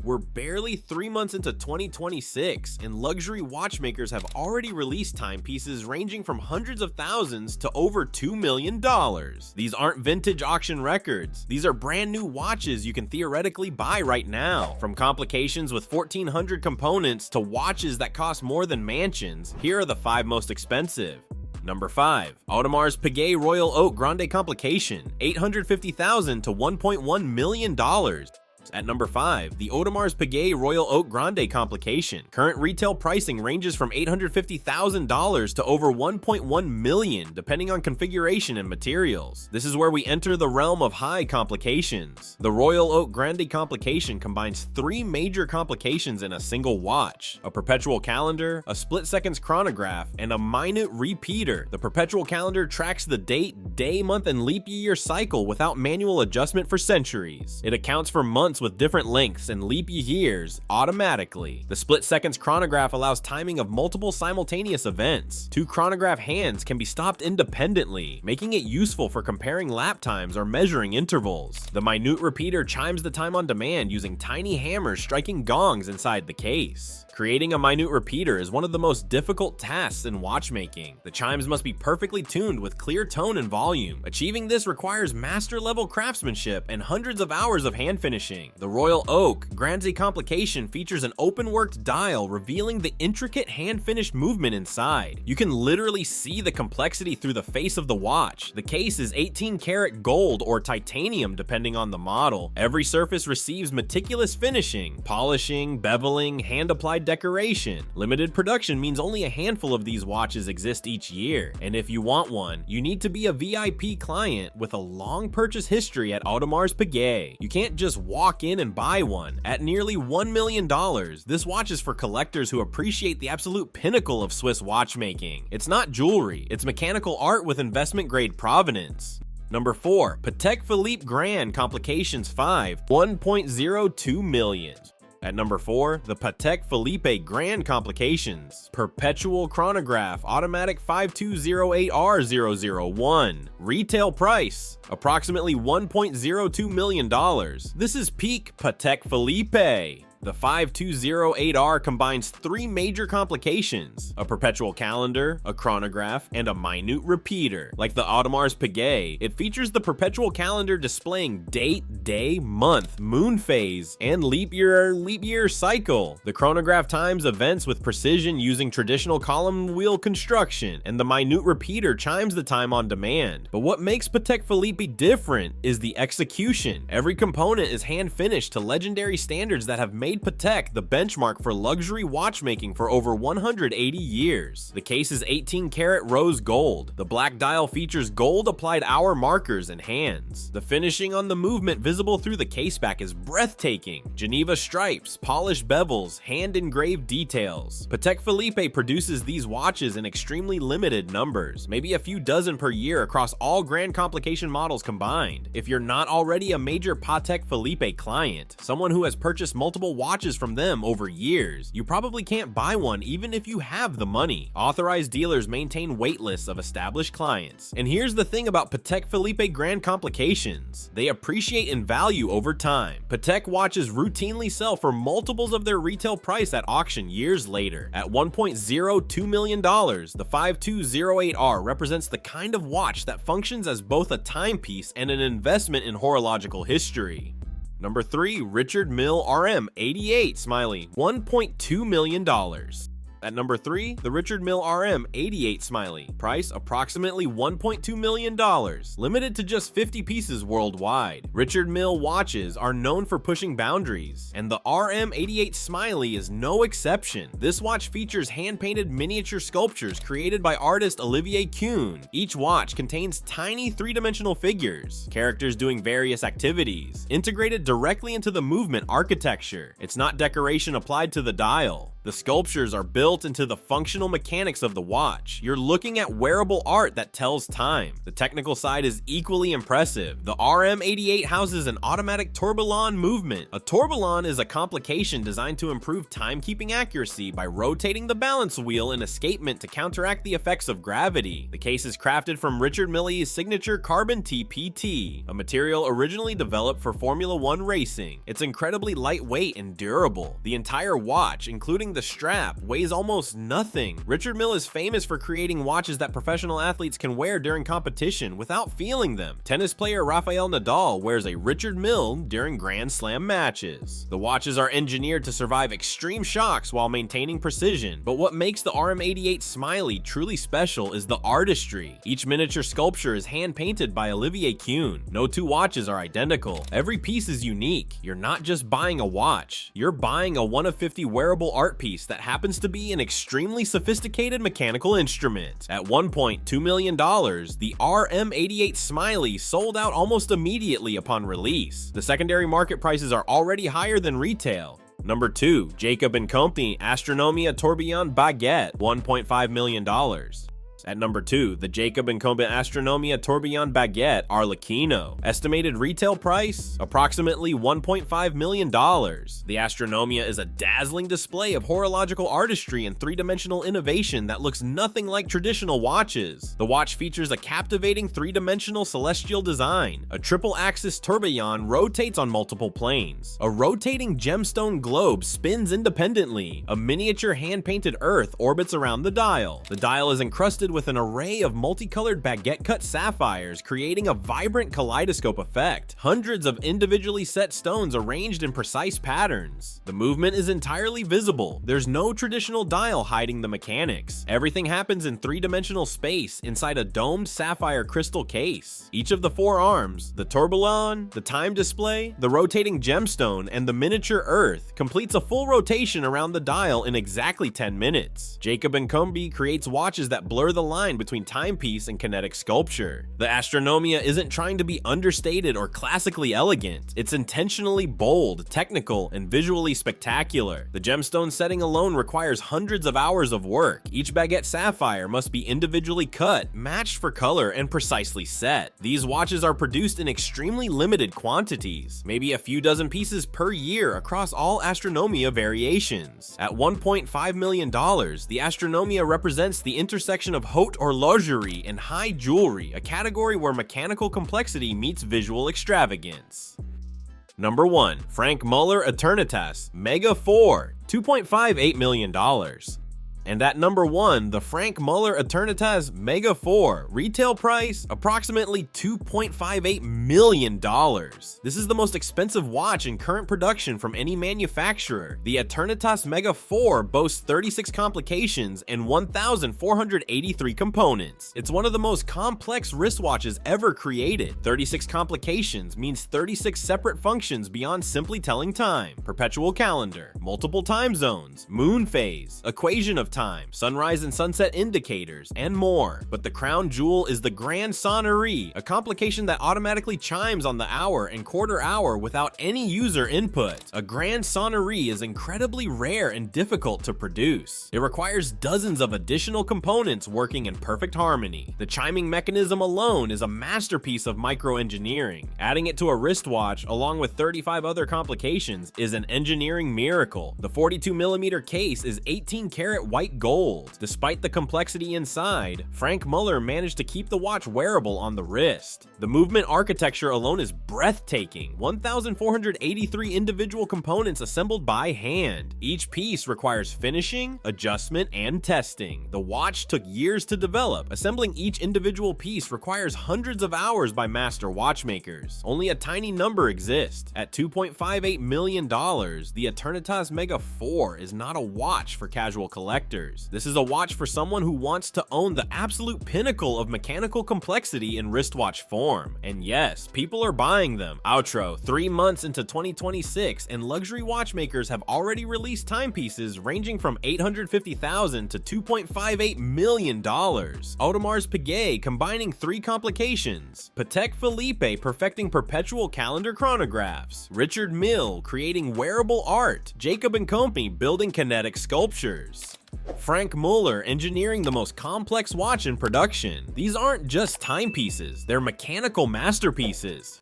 We're barely 3 months into 2026, and luxury watchmakers have already released timepieces ranging from hundreds of thousands to over $2 million. These aren't vintage auction records. These are brand new watches you can theoretically buy right now. From complications with 1,400 components to watches that cost more than mansions, here are the 5 most expensive. Number 5. Audemars Piguet Royal Oak Grande Complication, $850,000 to $1.1 million. At number 5, the Audemars Piguet Royal Oak Grande Complication. Current retail pricing ranges from $850,000 to over $1.1 million, depending on configuration and materials. This is where we enter the realm of high complications. The Royal Oak Grande Complication combines 3 major complications in a single watch: a perpetual calendar, a split-seconds chronograph, and a minute repeater. The perpetual calendar tracks the date, day, month, and leap year cycle without manual adjustment for centuries. It accounts for months with different lengths and leap years automatically. The split-seconds chronograph allows timing of multiple simultaneous events. 2 chronograph hands can be stopped independently, making it useful for comparing lap times or measuring intervals. The minute repeater chimes the time on demand using tiny hammers striking gongs inside the case. Creating a minute repeater is one of the most difficult tasks in watchmaking. The chimes must be perfectly tuned with clear tone and volume. Achieving this requires master-level craftsmanship and hundreds of hours of hand finishing. The Royal Oak Grande Complication features an open-worked dial revealing the intricate hand-finished movement inside. You can literally see the complexity through the face of the watch. The case is 18-karat gold or titanium depending on the model. Every surface receives meticulous finishing, polishing, beveling, hand-applied decoration. Limited production means only a handful of these watches exist each year, and if you want one, you need to be a VIP client with a long purchase history at Audemars Piguet. You can't just walk in and buy one. At nearly $1 million, this watch is for collectors who appreciate the absolute pinnacle of Swiss watchmaking. It's not jewelry, it's mechanical art with investment-grade provenance. Number 4. Patek Philippe Grande Complications 5, $1.02 million. At number 4, the Patek Philippe Grande Complications Perpetual Chronograph Automatic 5208R001. Retail price, approximately $1.02 million. This is peak Patek Philippe. The 5208R combines 3 major complications: a perpetual calendar, a chronograph, and a minute repeater. Like the Audemars Piguet, it features the perpetual calendar displaying date, day, month, moon phase, and leap year cycle. The chronograph times events with precision using traditional column wheel construction, and the minute repeater chimes the time on demand. But what makes Patek Philippe different is the execution. Every component is hand finished to legendary standards that have made Patek the benchmark for luxury watchmaking for over 180 years. The case is 18-karat rose gold. The black dial features gold-applied hour markers and hands. The finishing on the movement visible through the caseback is breathtaking. Geneva stripes, polished bevels, hand-engraved details. Patek Philippe produces these watches in extremely limited numbers, maybe a few dozen per year across all Grande Complication models combined. If you're not already a major Patek Philippe client, someone who has purchased multiple watches from them over years, you probably can't buy one even if you have the money. Authorized dealers maintain wait lists of established clients. And here's the thing about Patek Philippe Grande Complications: they appreciate in value over time. Patek watches routinely sell for multiples of their retail price at auction years later. At $1.02 million, the 5208R represents the kind of watch that functions as both a timepiece and an investment in horological history. Number 3, Richard Mille RM88 Smiley, $1.2 million. At number 3, the Richard Mille RM88 Smiley, price approximately $1.2 million, limited to just 50 pieces worldwide. Richard Mille watches are known for pushing boundaries, and the RM88 Smiley is no exception. This watch features hand-painted miniature sculptures created by artist Olivier Kuhn. Each watch contains tiny 3-dimensional figures, characters doing various activities, integrated directly into the movement architecture. It's not decoration applied to the dial. The sculptures are built into the functional mechanics of the watch. You're looking at wearable art that tells time. The technical side is equally impressive. The RM88 houses an automatic tourbillon movement. A tourbillon is a complication designed to improve timekeeping accuracy by rotating the balance wheel in escapement to counteract the effects of gravity. The case is crafted from Richard Mille's signature carbon TPT, a material originally developed for Formula 1 racing. It's incredibly lightweight and durable. The entire watch, including the strap, weighs almost nothing. Richard Mille is famous for creating watches that professional athletes can wear during competition without feeling them. Tennis player Rafael Nadal wears a Richard Mille during Grand Slam matches. The watches are engineered to survive extreme shocks while maintaining precision, but what makes the RM88 Smiley truly special is the artistry. Each miniature sculpture is hand-painted by Olivier Kuhn. No two watches are identical. Every piece is unique. You're not just buying a watch, you're buying a 1 of 50 wearable art piece that happens to be an extremely sophisticated mechanical instrument. At $1.2 million, the RM88 Smiley sold out almost immediately upon release. The secondary market prices are already higher than retail. Number 2, Jacob & Company Astronomia Tourbillon Baguette, $1.5 million. At number 2, the Jacob & Company Astronomia Tourbillon Baguette Arlecchino. Estimated retail price? Approximately $1.5 million. The Astronomia is a dazzling display of horological artistry and three-dimensional innovation that looks nothing like traditional watches. The watch features a captivating three-dimensional celestial design. A triple-axis tourbillon rotates on multiple planes. A rotating gemstone globe spins independently. A miniature hand-painted Earth orbits around the dial. The dial is encrusted with an array of multicolored baguette-cut sapphires, creating a vibrant kaleidoscope effect. Hundreds of individually set stones arranged in precise patterns. The movement is entirely visible. There's no traditional dial hiding the mechanics. Everything happens in three-dimensional space inside a domed sapphire crystal case. Each of the 4 arms, the tourbillon, the time display, the rotating gemstone, and the miniature Earth, completes a full rotation around the dial in exactly 10 minutes. Jacob & Company creates watches that blur the line between timepiece and kinetic sculpture. The Astronomia isn't trying to be understated or classically elegant. It's intentionally bold, technical, and visually spectacular. The gemstone setting alone requires hundreds of hours of work. Each baguette sapphire must be individually cut, matched for color, and precisely set. These watches are produced in extremely limited quantities, maybe a few dozen pieces per year across all Astronomia variations. At $1.5 million, the Astronomia represents the intersection of haute horlogerie and high jewelry, a category where mechanical complexity meets visual extravagance. Number 1, Franck Muller Aeternitas Mega 4, $2.58 million. And at number 1, the Franck Muller Aeternitas Mega 4, retail price approximately $2.58 million. This is the most expensive watch in current production from any manufacturer. The Aeternitas Mega 4 boasts 36 complications and 1,483 components. It's one of the most complex wristwatches ever created. 36 complications means 36 separate functions beyond simply telling time: perpetual calendar, multiple time zones, moon phase, equation of time, sunrise and sunset indicators, and more. But the crown jewel is the Grande Sonnerie, a complication that automatically chimes on the hour and quarter hour without any user input. A Grande Sonnerie is incredibly rare and difficult to produce. It requires dozens of additional components working in perfect harmony. The chiming mechanism alone is a masterpiece of microengineering. Adding it to a wristwatch, along with 35 other complications, is an engineering miracle. The 42mm case is 18-karat white gold. Despite the complexity inside, Franck Muller managed to keep the watch wearable on the wrist. The movement architecture alone is breathtaking. 1,483 individual components assembled by hand. Each piece requires finishing, adjustment, and testing. The watch took years to develop. Assembling each individual piece requires hundreds of hours by master watchmakers. Only a tiny number exists. At $2.58 million, the Aeternitas Mega 4 is not a watch for casual collectors. collectors. This is a watch for someone who wants to own the absolute pinnacle of mechanical complexity in wristwatch form. And yes, people are buying them. Outro, 3 months into 2026, and luxury watchmakers have already released timepieces ranging from $850,000 to $2.58 million. Audemars Piguet combining 3 complications. Patek Philippe perfecting perpetual calendar chronographs. Richard Mille creating wearable art. Jacob & Company building kinetic sculptures. Franck Muller engineering the most complex watch in production. These aren't just timepieces, they're mechanical masterpieces.